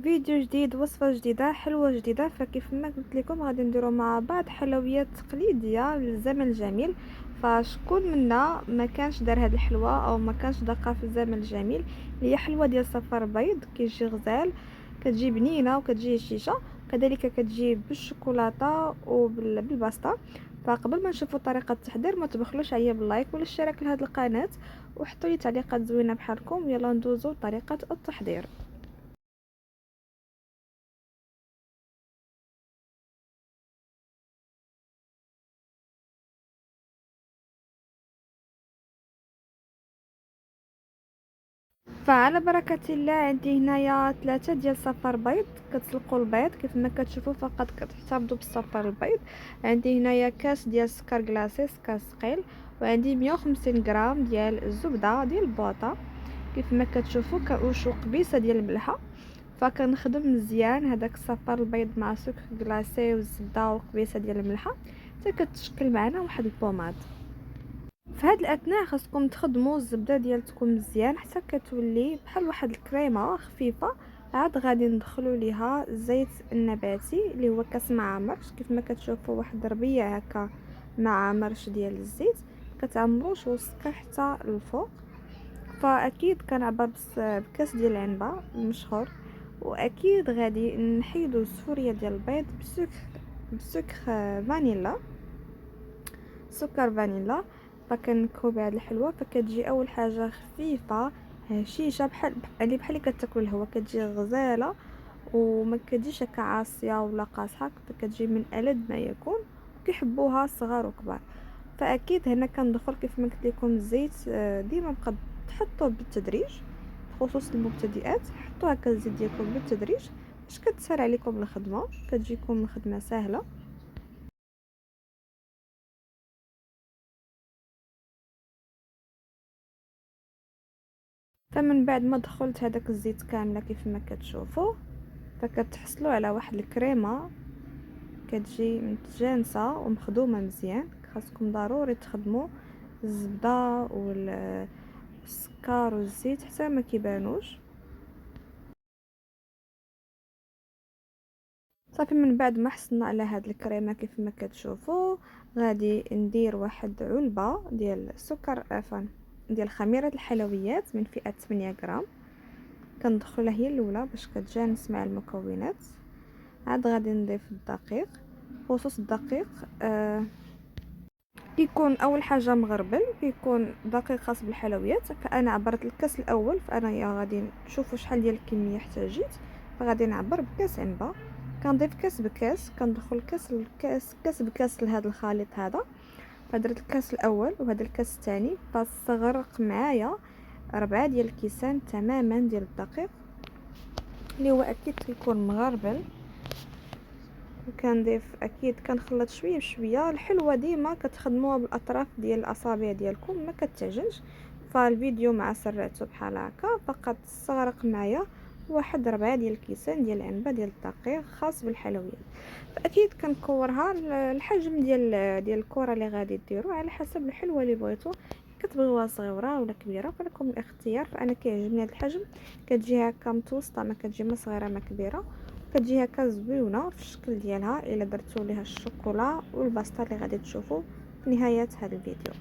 فيديو جديد، وصفة جديدة، حلوة جديدة. فكيف ما قلت لكم غادي نديرو مع بعض حلويات تقليدية للزمن الجميل. فشكون منا ما كانش دار هاد الحلوة او ما كانش داقها في الزمن الجميل؟ هي حلوة ديال صفار بيض، كيجي غزال، كتجي بنينه وكتجي هشيشه، كذلك كتجي بالشوكولاته وبالباستا. فقبل ما نشوفوا طريقه التحضير ما تبخلوش عليا باللايك والاشتراك لهاد القناه، وحطوا لي تعليقات زوينه بحالكم. يلا ندوزو طريقه التحضير. فعلى بركة الله عندي هنايا 3 ديال صفار بيض. كتسلقوا البيض كيف ما كتشوفوا، فقط كتحتفظوا بالصفار البيض. عندي هنايا كاس ديال السكر كلاصي، كاس ثقيل. وعندي 150 غرام ديال الزبده ديال البوطه كيف ما كتشوفوا، وقبيصه ديال الملحه. فكنخدم مزيان هذاك الصفار البيض مع السكر كلاصي والزبده وقبيصه ديال الملحه حتى كتشكل معنا واحد البوماد. في هاد الاثناء خاصكم تخدموا الزبده ديالتكم مزيان حتى كتولي بحال واحد الكريمه خفيفه. عاد غادي ندخلوا ليها الزيت النباتي اللي هو كاس معمرش كيف ما كتشوفوا، واحد ربيع هكا معمرش ديال الزيت. كتعمروش والسكر حتى الفوق. فاكيد كنعبر بكاس ديال العنبه المشهور. واكيد غادي نحيدو السفوريه ديال البيض بسكر فانيلا، سكر فانيلا. فكنكو بهاد الحلوه، فكتجي اول حاجه خفيفه هشيشه بحال كتاكل الهواء، كتجي غزاله وما كتجيش هكا عاصيه ولا قاصحه، كتجي من ألذ ما يكون. كيحبوها صغار وكبار. فاكيد هنا كندخل كيف ما قلت لكم الزيت. ديما بقى تحطوه بالتدريج، بخصوص المبتدئات حطوا هكا الزيت ديالكم بالتدريج باش كتسهل عليكم الخدمه، كتجيكم الخدمه سهله. فمن بعد ما دخلت هذاك الزيت كامله كيف ما كتشوفوا، فكتحصلوا على واحد الكريمه كتجي متجانسه ومخدومه مزيان. خاصكم ضروري تخدموا الزبده والسكر والزيت حتى ما كيبانوش. صافي من بعد ما حصلنا على هاد الكريمه كيف ما كتشوفوا، غادي ندير واحد علبه ديال السكر عفوا ديال خميره الحلويات من فئه 8 غرام. كندخلها هي الاولى باش كتجانس مع المكونات. عاد غادي نضيف الدقيق. خصوص الدقيق كيكون اول حاجه مغربل، كيكون دقيق خاص بالحلويات. فانا عبرت الكاس الاول، فانا يا غادي نشوفوا شحال ديال الكميه احتاجيت. فغادي نعبر بكاس عنبه، كنضيف كاس بكاس، كندخل كاس بكاس لهذا الخليط هذا. فدرت الكاس الاول وهذا الكاس الثاني، فاستغرق معايا 4 ديال الكيسان تماما ديال الدقيق اللي هو اكيد كيكون مغربل. وكنضيف اكيد كنخلط شويه بشويه. الحلوه ديما كتخدموها بالاطراف ديال الاصابع ديالكم ما كتعجنش. فالفيديو مع سرعته بحال هكا فقط استغرق معايا واحد 4 ديال الكيسان ديال العنبه ديال الدقيق خاص بالحلويات. فاكيد كنكورها الحجم ديال الكره اللي غادي ديروا على حسب الحلوه اللي بغيتو. كتبغيوها صغيره ولا كبيره فلكم الاختيار. فانا كيعجبني هذا الحجم، كتجي هكا متوسطه، ما كتجي ما صغيره ما كبيره. كتجي هكا زويونه في الشكل ديالها الا درتو ليها الشوكولا والباستا اللي غادي تشوفوا في نهايه هذا الفيديو.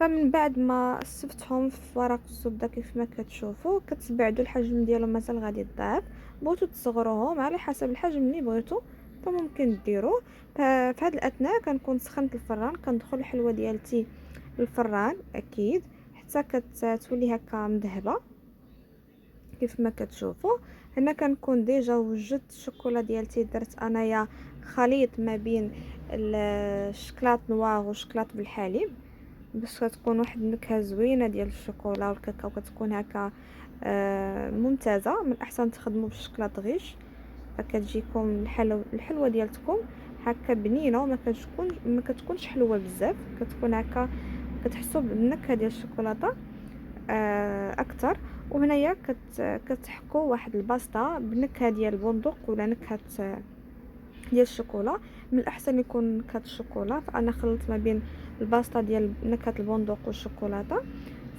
فمن بعد ما صفتهم في ورق الزبده كيف ما كتشوفوا، كتبعدوا الحجم ديالهم مثلا غادي يضاعف. بغيتو تصغروهم على حسب الحجم اللي بغيتو فممكن ديروه. في هذه الاثناء كنكون سخنت الفران، كندخل الحلوه ديالتي الفران اكيد حتى كتولي هكا مذهبه كيف ما كتشوفوا. هنا كنكون ديجا وجدت الشوكولا ديالتي. درت انايا خليط ما بين الشكلاط نوار وشكلاط بالحليب باش كتكون واحد النكهه زوينه ديال الشوكولا والكاكاو. كتكون هكا ممتازه. من الاحسن تخدموا بالشكلاط غيش فكتجيكم الحلوه ديالتكم هكا بنينه وما كتكونش حلوه بزاف. كتكون هكا كتحسوا بالنكهه ديال الشوكولاته اكثر. وهنايا كتحكوا واحد الباستا بنكهه ديال البندق ولا نكهه ديال الشوكولا. من الاحسن يكون نكهه الشوكولا. فانا خلطت ما بين الباستا ديال نكهه البندق والشوكولاته.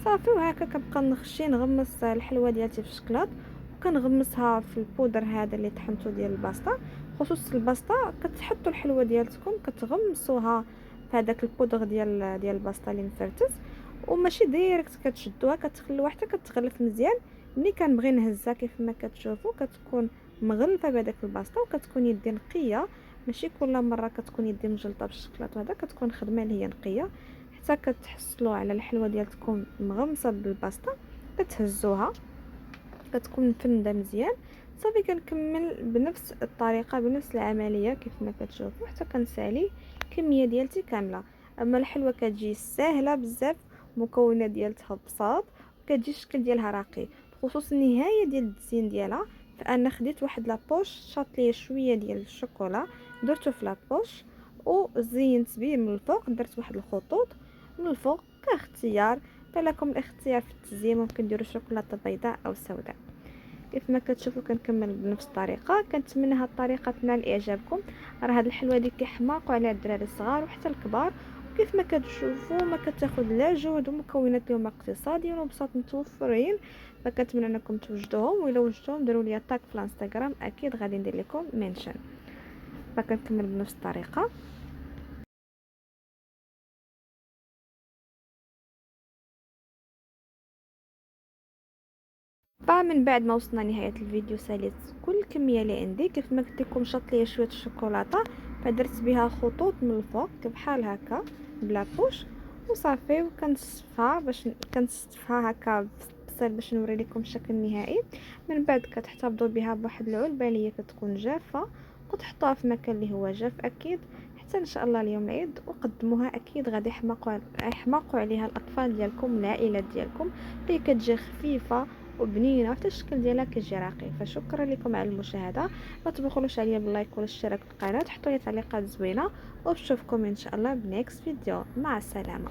صافي. وهكا كنبقى نخشي نغمس الحلوه ديالتي في الشكلاط، وكنغمسها في البودر هذا اللي طحنته ديال الباستا. خصوص الباستا كتحطوا الحلوه ديالتكم كتغمسوها في هذاك البودر ديال الباستا اللي مفرتت، وماشي ديريكت كتشدوها، كتخلوها حتى كتغلف مزيان. ملي كنبغي نهزها كيف ما كتشوفوا كتكون مغلفه بهذاك الباستا، وكتكون يدي نقيه، ماشي كل مره كتكون يدي مجلطه بالشكلاط، وهذا كتكون خدمه اللي هي نقيه حتى كتحصلوا على الحلوه ديالكم مغمسه بالباستا. كتهزوها كتكون مفنده مزيان. صافي كنكمل بنفس الطريقه بنفس العمليه كيف ما كتشوفوا حتى كنسالي الكميه ديالتي كامله. اما الحلوه كتجي سهله بزاف، المكونات ديالتها بساط، وكتجي الشكل ديالها راقي. بخصوص النهايه ديال التزيين ديالها، فانا خديت واحد لابوش شاط ليا شويه ديال الشوكولا، درته في لابوش وزينت به من الفوق، درت واحد الخطوط من الفوق كاختيار. فلكم الاختيار في التزيين، ممكن ديروا شوكولاته بيضاء او سوداء. كيف ما كتشوفوا كنكمل بنفس الطريقه. كنتمنى هاد الطريقه تنال اعجابكم، راه هاد الحلوه دي كيحماقوا عليها الدراري الصغار وحتى الكبار. وكيف ما كتشوفوا ما كتاخذ لا جهد، ومكونات اللي هما اقتصاديين وبساط متوفرين. فكنتمنى انكم توجدوهم، وإلا وجدتوهم ديروا لي تاك في الانستغرام، اكيد غادي ندير لكم منشن. فكنكمل بنفس الطريقه. من بعد ما وصلنا لنهايه الفيديو ساليت كل الكميه اللي عندي. كيف ما قلت لكم شط ليا شويه الشوكولاته، فدرت بها خطوط من الفوق بحال هكا بلا بوش، وصافي. وكنستفها هكا بسال باش نوري لكم الشكل النهائي. من بعد كتحتفظوا بها بواحد العلبه اللي هي كتكون جافه، وتحطوها في مكان اللي هو جاف اكيد حتى ان شاء الله اليوم العيد، وقدموها اكيد غادي يحماقوا عليها الاطفال ديالكم العائلات ديالكم. هي كتجي خفيفه وبنينه، حتى الشكل ديالها كيجي راقي. فشكرا لكم على المشاهده، ما تبخلوش عليا باللايك والاشتراك في القناه، حطوا لي تعليقات زوينه، وبشوفكم ان شاء الله بنيكست فيديو. مع السلامه.